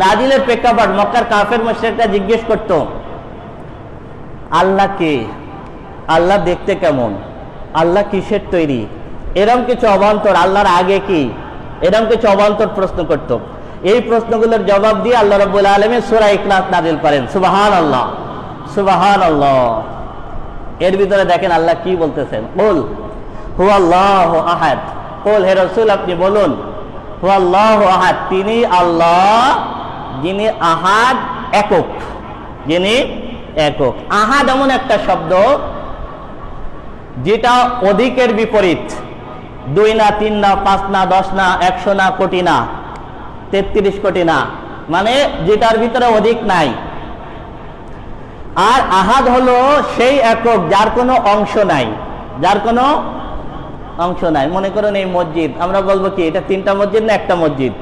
নাজিলের প্রেক্ষাপট, মক্কার কাফের মুশরিকরা জিজ্ঞেস করত আল্লাহ কে, আল্লাহ দেখতে কেমন, আল্লাহ কিসের তৈরি, এরকম কিছু অবান্তর, আল্লাহর আগে কি, এরকম কিছু অবান্তর প্রশ্ন করত। এই প্রশ্নগুলোর জবাব দিয়ে আল্লাহ রাব্বুল আলামিন সূরা ইখলাস নাযিল করেন। সুবহানাল্লাহ, সুবহানাল্লাহ। এর ভিতরে দেখেন আল্লাহ কি বলতেছেন, কুল হুয়াল্লাহু আহাদ। কুল, হে রাসূল আপনি বলুন, হুয়াল্লাহু আহাদ, তিনি আল্লাহ যিনি আহাদ, একক, যিনি একক। আহাদ এমন একটা শব্দ যেটা অধিকের বিপরীত, 2 না, 3 না, 5 না, 10 না, 100 না, কোটি না, 33 কোটি না, মানে যেটার ভিতরে অধিক নাই। আর আহাদ হলো সেই একক যার কোনো অংশ নাই, যার কোনো অংশ নাই। মনে করুন এই মসজিদ, আমরা বলবো কি এটা 3টা মসজিদ না একটা মসজিদ,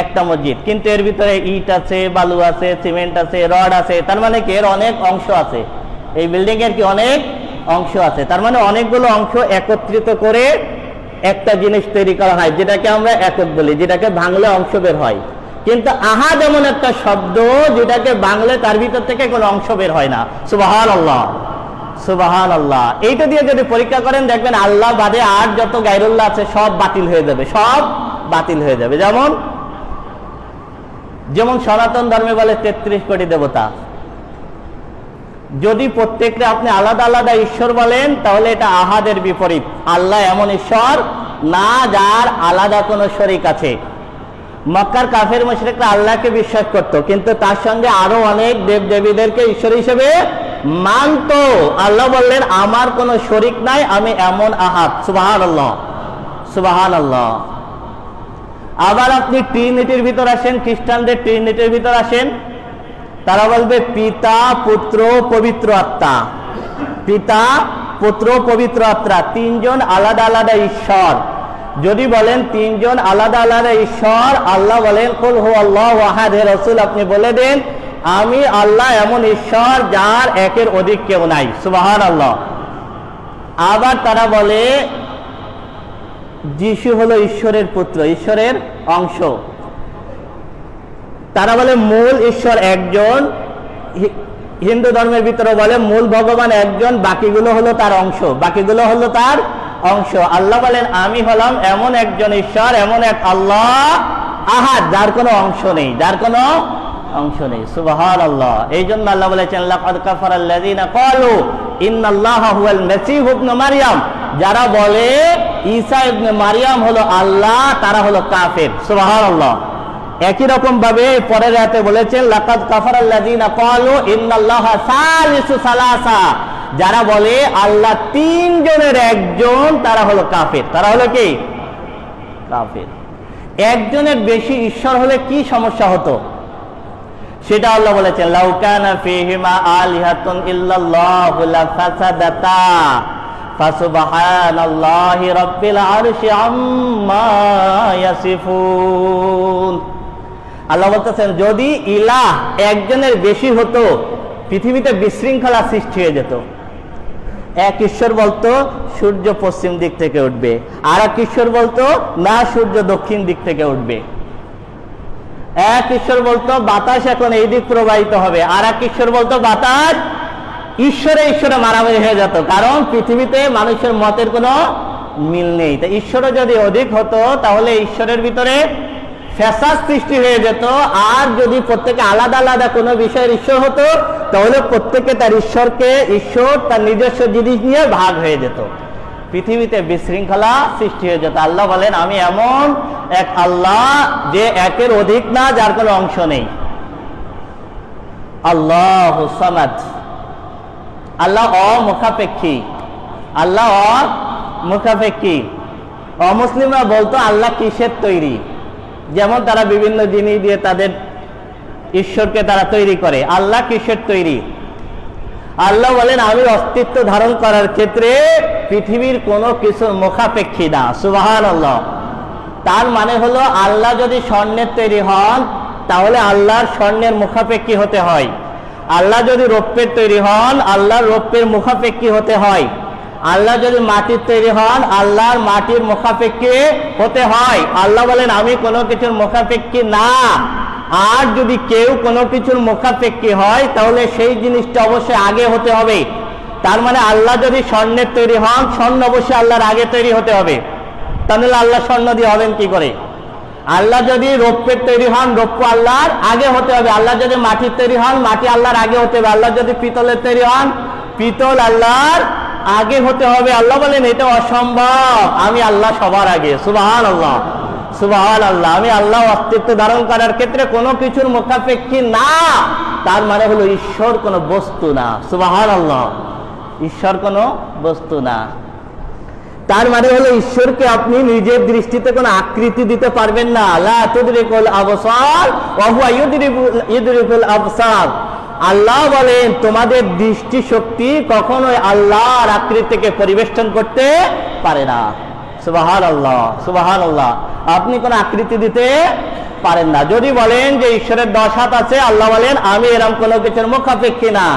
একটা মসজিদ, কিন্তু এর ভিতরে ইট আছে, বালু আছে, সিমেন্ট আছে, রড আছে, তার মানে কি এর অনেক অংশ আছে। এই বিল্ডিং এর কি অনেক অংশ আছে, তার মানে অনেকগুলো অংশ একত্রিত করে একটা জিনিস তৈরি করা হয়, যেটাকে আমরা একক বলি, যেটাকে ভাঙলে অংশ বের হয়। কিন্তু আহাদ এমন একটা শব্দ যেটাকে ভাঙলে তার ভিতর থেকে কোনো অংশ বের হয় না। সুবহানাল্লাহ, সুবহানাল্লাহ। এইটা দিয়ে যদি পরীক্ষা করেন দেখবেন আল্লাহ বাদে আর যত গায়রুল্লাহ আছে সব বাতিল হয়ে যাবে, সব বাতিল হয়ে যাবে। যেমন সনাতন ধর্মে বলে 33 কোটি দেবতা, যদি প্রত্যেকটা আপনি আলাদা আলাদা ঈশ্বর বলেন তাহলে এটা আহাদের বিপরীত। আল্লাহ এমন ঈশ্বর না যার আলাদা কোনো শরীক আছে। মক্কার কাফের মুশরিকরা আল্লাহকে বিশ্বাস করত, কিন্তু তার সঙ্গে আরো অনেক দেব দেবীদেরকে ঈশ্বর হিসেবে মানত। আল্লাহ বললেন আমার কোনো শরীক নাই, আমি এমন আহাদ। সুবহানাল্লাহ, সুবহানাল্লাহ। আবার আপনি ট্রিনিটির ভিতর আসেন, খ্রিস্টানদের ট্রিনিটির ভিতর আসেন, তারা বলবে পিতা, পুত্র, পবিত্র আত্মা। পিতা, পুত্র, পবিত্র আত্মা, 3 জন আলাদা আলাদা ঈশ্বর। যদি বলেন 3 জন আলাদা আলাদা ঈশ্বর, আল্লাহ বলেন কুল হুয়াল্লাহু আহাদ, হে রাসূল আপনি বলে দেন আমি আল্লাহ এমন ঈশ্বর যার একের অধিক কেউ নাই। সুবহানাল্লাহ। আবার তারা বলে যিশু হলো ঈশ্বরের পুত্র, ঈশ্বরের অংশ। তারা বলে মূল ঈশ্বর একজন। হিন্দু ধর্মের ভিতরে বলে মূল ভগবান একজন, বাকিগুলো হলো তার অংশ, বাকিগুলো হলো তার অংশ। আল্লাহ বলেন আমি হলাম এমন একজন ঈশ্বর, এমন এক আল্লাহ আহাদ যার কোনো অংশ নেই, যার কোনো অংশ নেই। সুবহানাল্লাহ। এই জন্য আল্লাহ বলেছেন লাকাদ কাফারাল্লাযীনা ক্বালু ইন্নাল্লাহা হুয়াল মাসীহু ইবনু মারইয়াম, যারা বলে ঈসা ইবনে মারইয়াম হলো আল্লাহ, তারা হলো কাফের। সুবহানাল্লাহ। একই রকম ভাবে পরের আয়াতে বলেছেন লাকাদ কাফারাল্লাযীনা ক্বালু ইন্নাল্লাহা সালিসু সালাসা, যারা বলে আল্লাহ 3 জনের একজন, তারা হলো কাফের। তারা হলো কি? কাফের। একজনের বেশি ঈশ্বর হলে কি সমস্যা হতো সেটা আল্লাহ বলেছেন লাউ কানা ফীহিমা আলিহাতুন ইল্লাল্লাহু লাফাসাদাতা ফাসুবহানাল্লাহি রাব্বিল আরশি আম্মা ইয়াসিফুন। আল্লাহ বলতেছেন যদি ইলাহ একজনের বেশি হতো পৃথিবীতে বিশৃঙ্খলা সৃষ্টি হয়ে যেত। এক ঈশ্বর বলতো সূর্য পশ্চিম দিক থেকে উঠবে, আর এক ঈশ্বর বলতো না সূর্য দক্ষিণ দিক থেকে উঠবে। এক ঈশ্বর বলতো বাতাস এখন এই দিক প্রবাহিত হবে, আর এক ঈশ্বর বলতো বাতাস, ঈশ্বরে ঈশ্বরে মারামারি হয়ে যেত, কারণ পৃথিবীতে মানুষের মতের কোনো মিল নেই। তা ঈশ্বরও যদি অধিক হতো তাহলে ঈশ্বরের ভিতরে ফ্যাসাদ সৃষ্টি হয়ে যেত। আর যদি প্রত্যেকে আলাদা আলাদা কোনো বিষয়ের ঈশ্বর হতো তাহলে প্রত্যেকে তার ঈশ্বরকে, ঈশ্বর তার নিজস্ব জিনিস নিয়ে ভাগ হয়ে যেত, পৃথিবীতে বিশৃঙ্খলা সৃষ্টি হয়ে যেত। আল্লাহ বলেন আমি এমন এক আল্লাহ যে একের অধিক না, যার কোনো অংশ নেই। আল্লাহুস সামাদ, আল্লাহ অমুখাপেক্ষী, আল্লাহ অমুখাপেক্ষী। অমুসলিমরা বলতো আল্লাহ কিসের তৈরি, যেমন তারা বিভিন্ন জিনিস দিয়ে তাদের ঈশ্বরকে তারা তৈরি করে। আল্লাহ কিসের তৈরি? আল্লাহ বলেন আমি অস্তিত্ব ধারণ করার ক্ষেত্রে পৃথিবীর কোনো কিছুর মুখাপেক্ষী না। সুবহানাল্লাহ। তার মানে হলো আল্লাহ যদি স্বর্ণের তৈরি হন তাহলে আল্লাহর স্বর্ণের মুখাপেক্ষী হতে হয়। আল্লাহ যদি রৌপ্যের তৈরি হন আল্লাহর রৌপ্যের মুখাপেক্ষী হতে হয়। আল্লাহ যদি মাটির তৈরি হন আল্লাহর মাটির মুখাপেক্ষী হতে হয়। আল্লাহ বলেন আমি কোনো কিছুর মুখাপেক্ষী না। আর যদি কেউ কোনো কিছুর মুখাপেক্ষী হয় তাহলে সেই জিনিসটা অবশ্যই আগে হতে হবে। তার মানে আল্লাহ যদি স্বর্ণের তৈরি হন, স্বর্ণ অবশ্যই আল্লাহর আগে তৈরি হতে হবে, তাহলে আল্লাহ স্বর্ণ দিয়ে হবেন কি করে? আল্লাহ যদি রৌপ্যের তৈরি হন, রৌপ্য আল্লাহর আগে হতে হবে। আল্লাহ যদি মাটির তৈরি হন, মাটি আল্লাহর আগে হতে হবে। আল্লাহ যদি পিতলের তৈরি হন, পিতল আল্লাহর আগে হতে হবে। আল্লাহ বলেন এটা অসম্ভব, আমি আল্লাহ সবার আগে। সুবহানাল্লাহ, সুবহানাল্লাহ। আমি আল্লাহ অস্তিত্ব ধারণ করার ক্ষেত্রে কোনো কিছুর মুখাপেক্ষী না, তার মানে হলো ঈশ্বর কোনো বস্তু না। সুবহানাল্লাহ, ঈশ্বর কোনো বস্তু না। তার মানে হলো ঈশ্বরকে আপনি নিজের দৃষ্টিতে কোনো আকৃতি দিতে পারবেন না। লা তুদরিকুল আবসার ওয়া হুয়া ইউদরিকুল আবসার। আল্লাহ বলেন তোমাদের দৃষ্টি শক্তি কখনোই আল্লাহর আকৃতিকে পরিবেষ্টন করতে পারে না। সুবহানাল্লাহ, সুবহানাল্লাহ। আপনি কোনো আকৃতি দিতে পারেন না। যদি বলেন যে ঈশ্বরের 10 হাত আছে, আল্লাহ বলেন আমি এরকম কোনো কিছুর মুখাপেক্ষী না।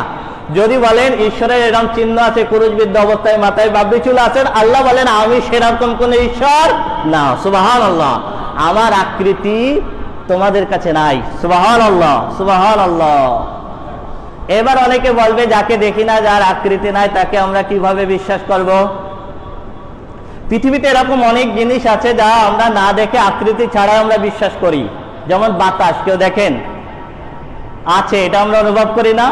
যদি বলেন ঈশ্বরের এরকম চিহ্ন আছে, কুরুশবিদ্ধ অবস্থায় মাথায় বাবরি চুল আছেন, আল্লাহ বলেন আমি সেরকম কোন ঈশ্বর না। সুবহানাল্লাহ, আমার আকৃতি তোমাদের কাছে নাই। সুবহানাল্লাহ, সুবহানাল্লাহ। এবার অনেকে বলবে যাকে দেখি না, যার আকৃতি নাই, তাকে আমরা কিভাবে বিশ্বাস করব? পৃথিবীতে এরকম অনেক জিনিস আছে যা আমরা না দেখে আকৃতি ছাড়া আমরা বিশ্বাস করি। যেমন বাতাস, কেউ দেখেন আছে, এটা আমরা অনুভব করি না?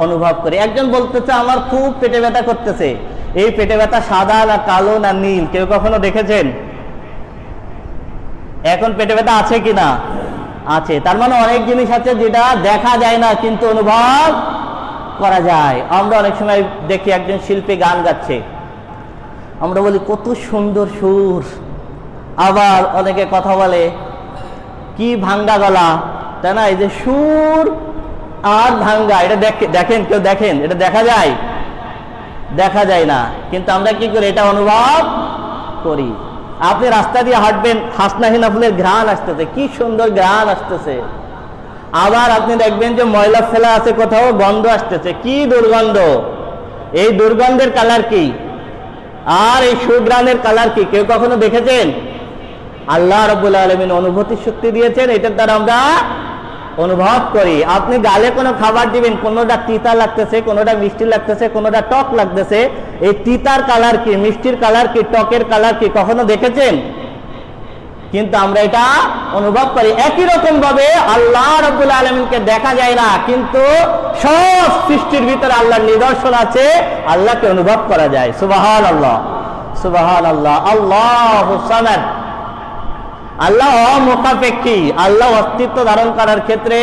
অনুভব করি। একজন বলতেছে আমার খুব পেটে ব্যথা করতেছে, এই পেটে ব্যথা সাদা না কালো না নীল, কেউ কখনো দেখেছেন? এখন পেটে ব্যথা আছে কিনা? আছে। তার মানে অনেক জিনিস আছে যেটা দেখা যায় না কিন্তু অনুভব করা যায়। আমরা অনেক সময় দেখি একজন শিল্পী গান গাচ্ছে, আমরা বলি কত সুন্দর সুর, আবার অনেকে কথা বলে কি ভাঙ্গা গলা, তাই না? এই যে সুর আর ভাঙ্গা, এটা দেখেন, কেউ দেখেন? এটা দেখা যায়? দেখা যায় না, কিন্তু আমরা কি করি? এটা অনুভব করি। আপনি রাস্তা দিয়ে হাঁটবেন, হাসনাহিনা ফুলের ঘ্রাণ আসতেছে, কি সুন্দর ঘ্রাণ আসতেছে। আবার আপনি দেখবেন যে ময়লা ফেলা আছে কোথাও, গন্ধ আসতেছে, কি দুর্গন্ধ। এই দুর্গন্ধের কালার কি আর এই সুঘ্রাণের কালার কি কেউ কখনো দেখেছেন? আল্লাহ রাব্বুল আলামিন অনুভূতি শক্তি দিয়েছেন, এটার দ্বারা আমরা অনুভব করি। আপনি গালে কোনো খাবার দিবেন, কোনোটা তিতা লাগতেছে, কোনোটা মিষ্টি লাগতেছে, কোনোটা টক লাগতেছে, এই তিতার কালার কি, মিষ্টির কালার কি, টকের কালার কি কখনো দেখেছেন? কিন্তু আমরা এটা অনুভব করি। একই রকম ভাবে আল্লাহ রাব্বুল আলামিনকে দেখা যায় না, কিন্তু সব সৃষ্টির ভিতরে আল্লাহর নিদর্শন আছে, আল্লাহকে অনুভব করা যায়। সুবহানাল্লাহ, সুবহানাল্লাহ। আল্লাহুস সামাদ, আল্লাহ মুখাপেক্ষী। আল্লাহ অস্তিত্ব ধারণ করার ক্ষেত্রে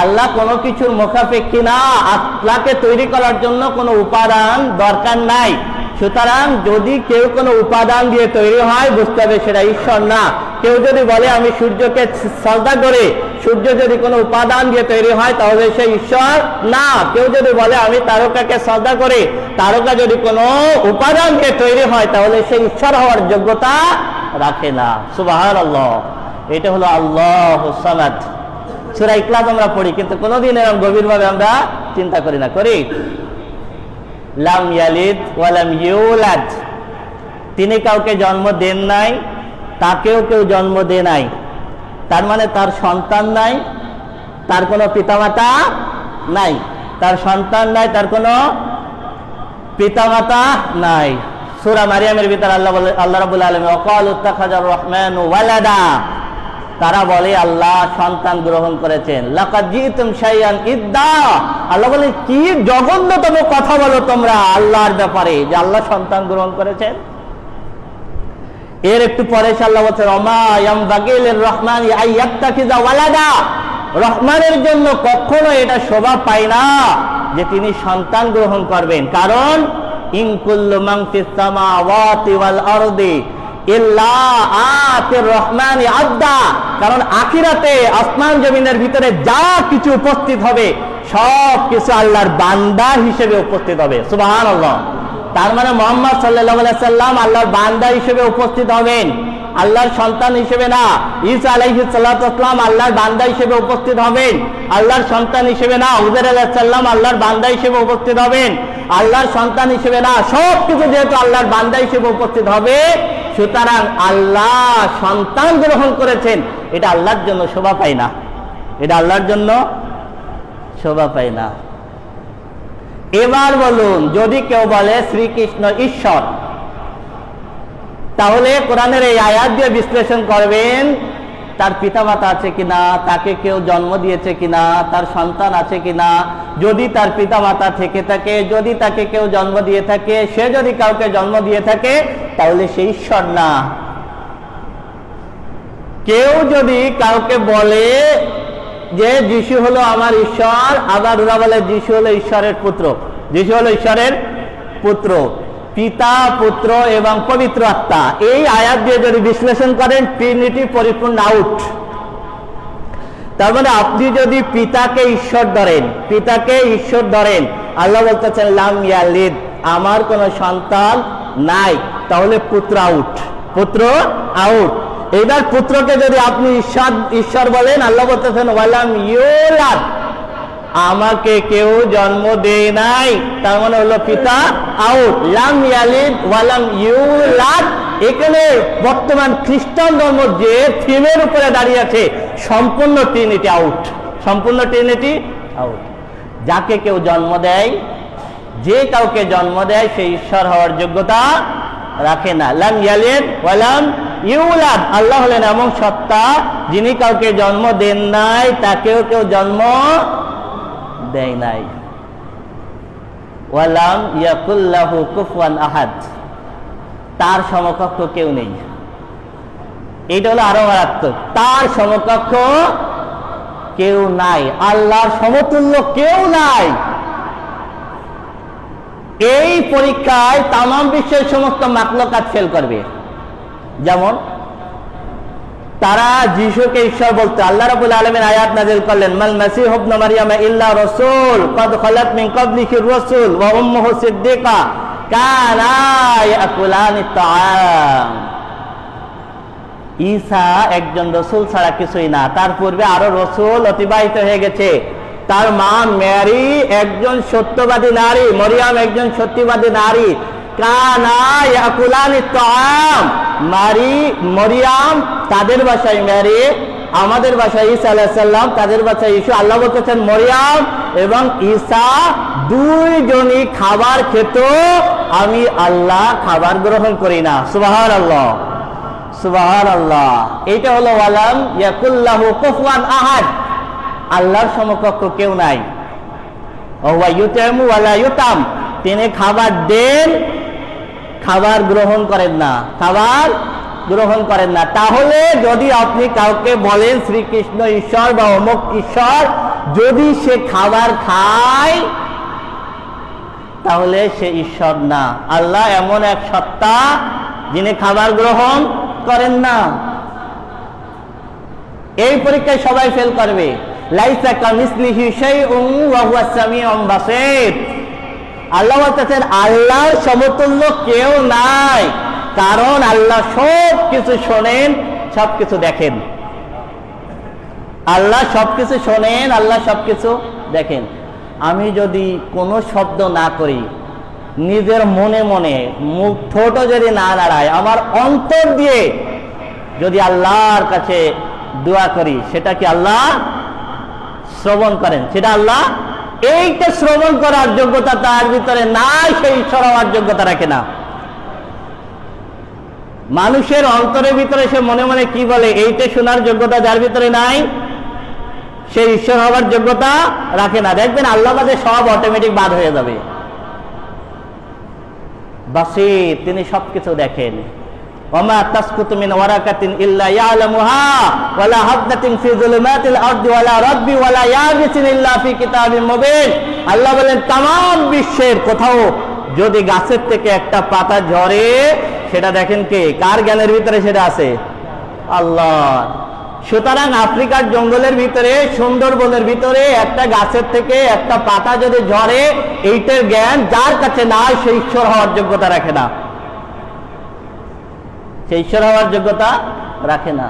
আল্লাহ কোনো কিছুর মুখাপেক্ষী না। আল্লাহকে তৈরি করার জন্য কোনো উপাদান দরকার নাই। সুতরাং যদি কেউ কোনো উপাদান দিয়ে তৈরি হয়, বুঝতে হবে সেটা ঈশ্বর না। কেউ যদি বলে আমি সূর্যকে সাজদা করে, সূর্য যদি কোনো উপাদান দিয়ে তৈরি হয় তাহলে সে ঈশ্বর না। কেউ যদি বলে আমি তারকাকে সাজদা করে, তারকা যদি কোনো উপাদান দিয়ে তৈরি হয় তাহলে সে ঈশ্বর হওয়ার যোগ্যতা রাখে না। সুবহানাল্লাহ। এটা হলো আল্লাহুস সামাদ। সূরা ইখলাস আমরা পড়ি, কিন্তু কোনোদিন এরকম গভীরভাবে আমরা চিন্তা করি না। করি? লাম ইয়ালিদ ওয়া লাম ইউলাদ, তিনি কাউকে জন্ম দেন নাই, তাকেও কেউ জন্ম দেয় নাই। তার মানে তার সন্তান নাই, তার কোনো পিতামাতা নাই। তার সন্তান নাই, তার কোনো পিতামাতা নাই। সূরা মারিয়ামের ভিতরে আল্লাহ রাব্বুল আলামিন ওয়াকালু ইত্তাখাযার রহমানু ওয়ালাদা, তারা বলে আল্লাহ সন্তান গ্রহণ করেছেন। লাকাদ জিতুম শাইআন ইদ্দা, আল্লাহ বলে কি জঘন্যতম কথা বলো তোমরা আল্লাহর ব্যাপারে, যে আল্লাহ সন্তান গ্রহণ করেছেন। এর একটু পরে আল্লাহ বলছেন ওমা ইয়ামবাগি লির-রহমানি আইয়াত্তাখিযা ওয়ালাদা, রহমানের জন্য কখনো এটা শোভা পায় না যে তিনি সন্তান গ্রহণ করবেন। কারণ ইন কুল্লু মান ফিস সামাওয়াতি ওয়াল আরদি ইল্লা আতির রহমানি আবদা, কারণ আখিরাতে আসমান জমিনের ভিতরে যা কিছু উপস্থিত হবে সব কিছু আল্লাহর বান্দা হিসেবে উপস্থিত হবে। সুবহানাল্লাহ। তার মানে মুহাম্মদ সাল্লাল্লাহু আলাইহি সাল্লাম আল্লাহর বান্দা হিসেবে উপস্থিত হবেন, আল্লাহর সন্তান হিসেবে না। ঈসা আলাইহিস সালাতু ওয়াস সালাম আল্লাহর বান্দা হিসেবে উপস্থিত হবেন, আল্লাহর সন্তান হিসেবে না। উযাইর আলাইহিস সালাম আল্লাহর বান্দা হিসেবে উপস্থিত হবেন, আল্লাহর সন্তান হিসেবে না। সব কিছু যেহেতু আল্লাহর বান্দা হিসেবে উপস্থিত হবে, সুতরাং আল্লাহ সন্তান গ্রহণ করেছেন, এটা আল্লাহর জন্য শোভা পায় না, এটা আল্লাহর জন্য শোভা পায় না। এবার বলুন, যদি কেউ বলে শ্রীকৃষ্ণ ঈশ্বর, তাহলে কোরআনের এই আয়াত দিয়ে বিশ্লেষণ করবেন তার পিতামাতা আছে কিনা, তাকে কেউ জন্ম দিয়েছে কিনা, তার সন্তান আছে কিনা। যদি তার পিতামাতা থেকে থাকে, যদি তাকে কেউ জন্ম দিয়ে থাকে, সে যদি কাউকে জন্ম দিয়ে থাকে, তাহলে সে ঈশ্বর না। কেউ যদি কাউকে বলে যে যিশু হলো আমার ঈশ্বর, আবার ওরা বলে যিশু হলো ঈশ্বরের পুত্র, যিশু হলো ঈশ্বরের পুত্র, পিতা পুত্র এবং পবিত্র আত্মা, এই আয়াত দিয়ে যদি বিশ্লেষণ করেন ট্রিনিটি পরিপূর্ণ আউট। তার মানে আপনি যদি পিতাকে ঈশ্বর ধরেন, পিতাকে ঈশ্বর ধরেন, আল্লাহ বলতেছেন লাম ইয়ালিদ, আমার কোনো সন্তান নাই, তাহলে পুত্র আউট, পুত্র আউট। এবার পুত্রকে যদি আপনি ঈশ্বর বলেন, আল্লাহ বলতেছেন ওয়ালাম ইউলাদ, আমাকে কেউ জন্ম দেয় নাই, তার মানে হলো পিতা আউট। লাম ইয়ালিদ ওয়ালাম ইউলাদ, এখানে বর্তমান খ্রিস্টান ধর্ম যে থিমের উপরে দাঁড়িয়ে আছে, সম্পূর্ণ ট্রিনিটি আউট, সম্পূর্ণ ট্রিনিটি আউট। যাকে কেউ জন্ম দেয়, যে কাউকে জন্ম দেয়, সে ঈশ্বর হওয়ার যোগ্যতা রাখে না। লাম ইয়ালিদ ওয়ালাম ইউলাদ, আল্লাহ হলেন এমন সত্তা যিনি কাউকে জন্ম দেন নাই, তাকেও কেউ জন্ম দেয় নাই। ওয়ালাম ইয়াকুল লাহু কুফুয়ান আহাদ, তার সমকক্ষ কেউ নেই। এইটা হলো আরো মারাত্মক, তার সমকক্ষ কেউ নাই, আল্লাহর সমতুল্য কেউ নাই। এই পরীক্ষায় তাম বিশ্বের সমস্ত মাখলুকাত ফেল করবে। যেমন তারা যিশুকে ঈশ্বর বলতে, আল্লাহ রাব্বুল আলামিন আয়াত নাযিল করলেন মাল মাসীহু ইবনু মারইয়াম ইল্লা রাসূল ক্বাদ খালাত মিন ক্বাবলিহির রাসূল ওয়া উম্মুহু সিদ্দিকা কানা ইয়াকুলানিত তাআম। ঈসা একজন রাসূল ছাড়া কিছুই না, তার পূর্বে আরো রাসূল অতিবাহিত হয়ে গেছে। তার মা মেরি একজন সত্যবাদী নারী, মরিয়াম একজন সত্যবাদী নারী। কানা ইয়াকুলানিত তাআম, মরিয়াম তাদের ভাষায় মেরি, আমাদের ভাষায় ঈসা আলাইহিস সালাম, তাদের ভাষায় ঈসা। আল্লাহ বলতেছেন মরিয়াম এবং ঈসা দুইজনই খাবার খেত, আমি আল্লাহ খাবার গ্রহণ করি না। সুবহানাল্লাহ, সুবহানাল্লাহ। এটা হলো ওয়ালাম ইয়াকুল লাহু কুফুয়ান আহাদ, আল্লাহর সমকক্ষ কেউ নাই। ওয়া ইউতামু ওয়ালা ইউতাম, তিনি খাবার দেন, খাবার গ্রহণ করেন না, খাবার গ্রহণ করেন না। তাহলে যদি আপনি কাউকে বলেন শ্রীকৃষ্ণ ঈশ্বর বা অমুক ঈশ্বর, যদি সে খাবার খায় তাহলে সে ঈশ্বর না। আল্লাহ এমন এক সত্তা যিনি খাবার গ্রহণ করেন না। এই পরীক্ষায় সবাই ফেল করবে। লাইসা কামিসলিহি শাইউন ওয়া হুয়াস সামিউল বাসীর, আল্লাহ বলতেছেন আল্লাহর সমতুল্য কেউ নাই, কারণ আল্লাহ সব কিছু শোনেন, সবকিছু দেখেন। আল্লাহ সবকিছু শোনেন, আল্লাহ সবকিছু দেখেন। আমি যদি কোনো শব্দ না করি, নিজের মনে মনে মুখ ঠোঁট যদি না নাড়ায়, আমার অন্তর দিয়ে যদি আল্লাহর কাছে দোয়া করি, সেটা কি আল্লাহ শ্রবণ করেন? সেটা আল্লাহ, এইটা শ্রবণ করার যোগ্যতা তার ভিতরে নাই, সেই ঈশ্বর হওয়ার যোগ্যতা রাখে না। মানুষের অন্তরের ভিতরে সে মনে মনে কি বলে, এইটা শোনার যোগ্যতা যার ভিতরে নাই, সে ঈশ্বর হওয়ার যোগ্যতা রাখে না। দেখবেন আল্লাহ বাদে সব অটোমেটিক বাদ হয়ে যাবে। বাসীর, তিনি সবকিছু দেখেন। ওমা তাসকুতু মিন ওয়ারাকাতিন ইল্লা ইয়ালামুহা ওয়ালা হাবদাতিন ফি যুলুমাতিল আরদি ওয়ালা রাব্বি ওয়ালা ইয়াবিসিন ইল্লা ফি কিতাবিম মুবিন। আল্লাহ বলেন তামাম বিশ্বের কোথাও যদি গাছের থেকে একটা পাতা ঝরে, সেটা দেখেন কে, কার জ্ঞানের ভিতরে সেটা আছে? আল্লাহ। সুতরাং আফ্রিকার জঙ্গলের ভিতরে, সুন্দরবনের ভিতরে একটা গাছের থেকে একটা পাতা যদি ঝরে, এইটার জ্ঞান যার কাছে নাই, সে ঈশ্বর হওয়ার যোগ্যতা রাখে না, সে ঈশ্বর হওয়ার যোগ্যতা রাখে না।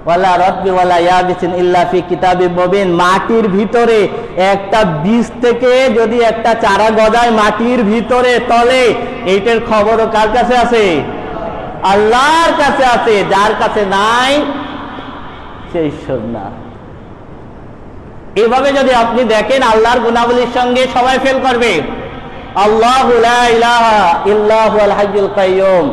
ওয়ালা রাব্বি ওয়ালা ইয়াবিসিন ইল্লা ফি কিতাবিম মুবিন, মাটির ভিতরে একটা বীজ থেকে যদি একটা চারা গজায় মাটির ভিতরে তলে, এইটার খবরও কার কাছে আছে? আল্লাহর কাছে আছে, যার কাছে নাই সে ঈশ্বর না। এভাবে যদি আপনি দেখেন আল্লাহর গুণাবলীর সঙ্গে সবাই ফেল করবে। আল্লাহু লা ইলাহা ইল্লাহু আল হাইয়ুল কাইয়ুম,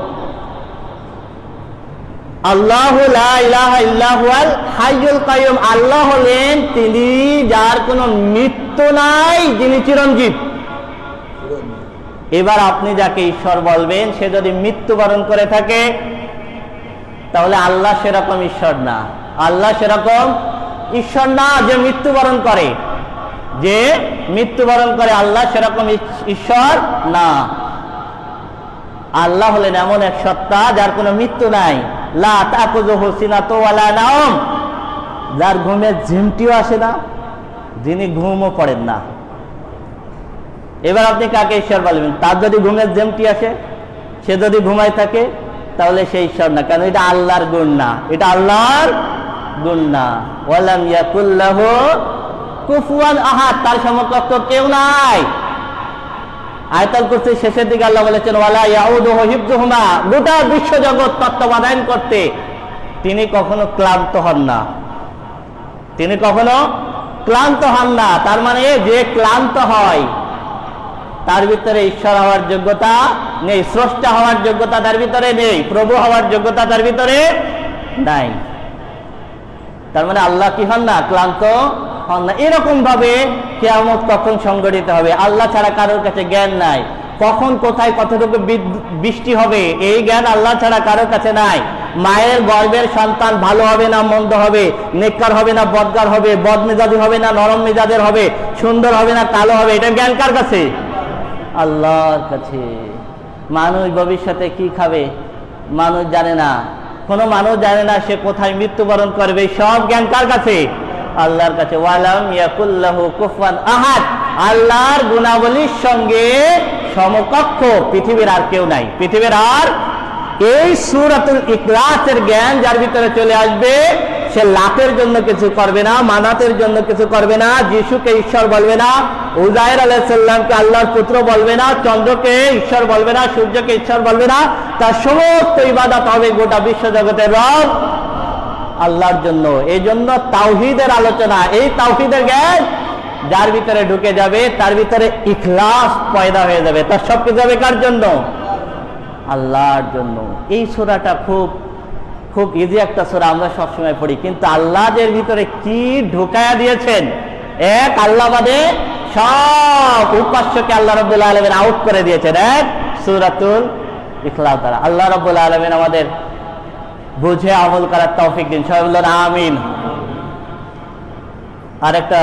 আল্লাহু লা ইলাহা ইল্লাহু আল হাইয়ুল কাইয়ুম, আল্লাহ হলেন তিনি যার কোনো মৃত্যু নাই, যিনি চিরঞ্জীব। এবার আপনি যাকে ঈশ্বর বলবেন সে যদি মৃত্যুবরণ করে থাকে তাহলে আল্লাহ সেরকম ঈশ্বর না। আল্লাহ সেরকম ঈশ্বর না যে মৃত্যুবরণ করে, যে মৃত্যুবরণ করে, আল্লাহ সেরকম ঈশ্বর না। আল্লাহ হলেন এমন এক সত্তা যার কোনো মৃত্যু নাই। লা তাকুযুহু সিনাতু ওয়ালা নাওম, যার ঘুমের ঝিমটিও আসে না, যিনি ঘুমও পড়েন না। এবার আপনি কাকে ঈশ্বর বলবেন? তার যদি ঘুমের ঝিমটি আসে, সে যদি ঘুমায় থাকে, তাহলে সে ঈশ্বর না, কারণ এটা আল্লাহর গুণ না, এটা আল্লাহর গুণ না। ওয়ালাম ইয়াকুল লাহু কুফুয়ান আহাদ, তার সমকক্ষ কেউ নাই। আয়াতুল কুরসির শেষের দিকে আল্লাহ বলেছেন ওয়ালা ইয়াউদুহু হিফযুহুমা, গোটা বিশ্ব জগৎ তত্ত্বাবধান করতে তিনি কখনো ক্লান্ত হন না, তিনি কখনো ক্লান্ত হন না। তার মানে যে ক্লান্ত হয় তার ভিতরে ঈশ্বর হওয়ার যোগ্যতা নেই, স্রষ্টা হওয়ার যোগ্যতা তার ভিতরে নেই, প্রভু হওয়ার যোগ্যতা তার ভিতরে নাই। তার মানে আল্লাহ কি হন না? ক্লান্ত হন না। এরকম ভাবে কিয়ামত কখন সংঘটিত হবে? আল্লাহ ছাড়া কারোর কাছে জ্ঞান নাই। কখন কোথায় কতটুকু বৃষ্টি হবে এই জ্ঞান আল্লাহ ছাড়া কারোর কাছে নাই। মায়ের গর্ভের সন্তান ভালো হবে না মন্দ হবে, নেককার হবে না বদকার হবে, বদমেজাজি হবে না নরম মেজাজের হবে, সুন্দর হবে না কালো হবে, এটা জ্ঞান কার কাছে? আল্লাহর কাছে। মানুষ ভবিষ্যতে কি খাবে মানুষ জানে না, কোনো মানুষ জানে না সে কোথায় মৃত্যুবরণ করবে, সব জ্ঞান কার কাছে? আল্লাহর কাছে। ওয়ালাম ইয়াকুল লাহু কুফুয়ান আহাদ, আল্লাহর গুণাবলীর সঙ্গে সমকক্ষ পৃথিবীর আর কেউ নাই, পৃথিবীর আর। এই সূরাতুল ইখলাসের জ্ঞান যার ভিতরে চলে আসবে সে লাতের জন্য কিছু করবে না, মানাতের জন্য কিছু করবে না, যিশুকে ঈশ্বর বলবে না, উযায়ের আলাইহিস সালামকে আল্লাহর পুত্র বলবে না, চন্দ্রকে ঈশ্বর বলবে না, সূর্যকে ঈশ্বর বলবে না। তার সমস্ত ইবাদত হবে গোটা বিশ্ব জগতের রব আল্লাহর জন্য। এই জন্য তাওহীদের আলোচনা, এই তাওহীদের জ্ঞান যার ভিতরে ঢুকে যাবে তার ভিতরে ইখলাস পয়দা হয়ে যাবে। তার সবকিছু হবে কার জন্য? আল্লাহর জন্য। এই সূরাটা খুব খুব ইজি একটা সূরা, আমরা সবসময় পড়ি, কিন্তু আল্লাহ এর ভিতরে কি ঢুকায়া দিয়েছেন। এক, আল্লাহ বাদে সব উপাস্যকে আল্লাহ রাব্বুল আলামিন আউট করে দিয়েছেন এক সূরাতুল ইখলাস দ্বারা। আল্লাহ রাব্বুল আলামিন আমাদের বুঝে আমল করার তৌফিক দিন। সবাই বলুন আমিন। আর একটা